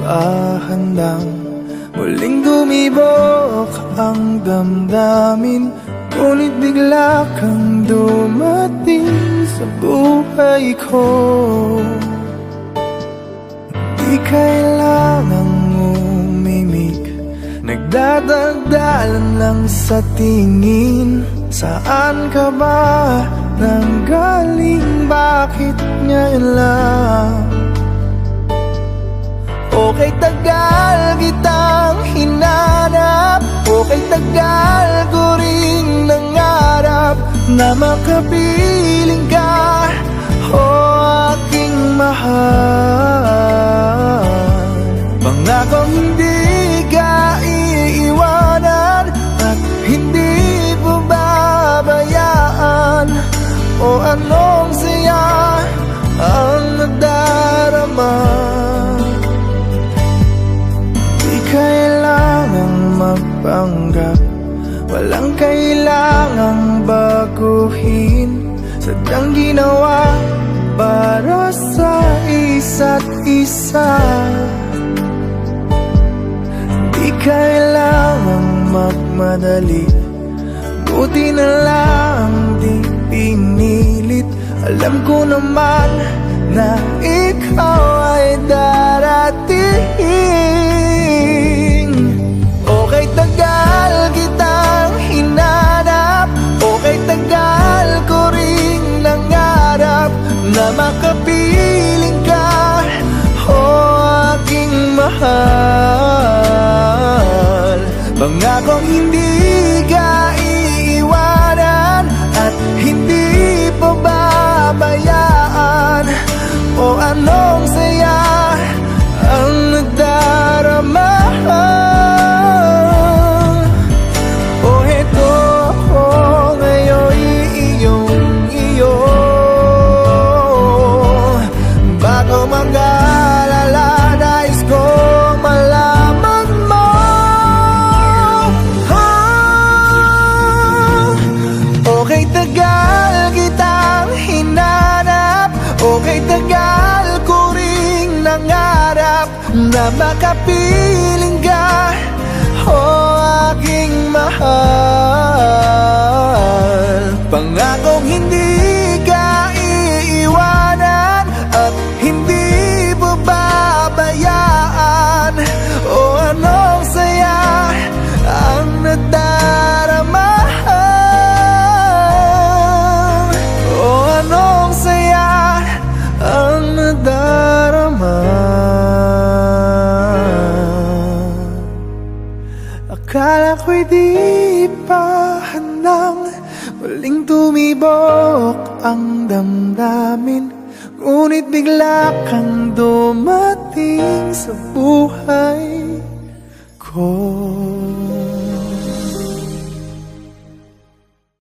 ba handang muling dumibok ang damdamin? Ngunit bigla kang dumating sa buhay ko. Di kailangang umimik, nagdadagdalan lang sa tingin. Saan ka ba nanggaling? Bakit ngayon lang? Okay, tagal kitang hinanap. Okay, tagal ko ring nangarap na makapiling ka, oh aking mahal. Pangakong hindi ka iiwanan at hindi babayaan. O anong saya ang nadarama? Di kailangang magpanggap, walang kailangang baguhin. Sadyang ginawa para sa isa't isa. Di kailangang magmadali, buti na lang di pinilit. Alam ko naman na ikaw ay darating. Okay, tagal kitang hinanap. Okay, tagal ko ring nangarap na makapiling ka, oh aking mahal. Pangakong hindi ka iiwanan at hindi pababayaan. O anong saya ang nadarama? O heto ako ngayon iyong-iyo. Bago mag-alala, nais kong malaman mo. Okay, tagal kitang hinanap. Okay, tagal ko ring nangarap na makapiling ka, oh aking mahal. Pangakong hindi ka iiwanan at hindi babayaan. O anong saya ang nadarama? O anong saya ang nadarama? Akala ko'y di pa handang muling tumibok ang damdamin. Ngunit bigla kang dumating sa buhay ko.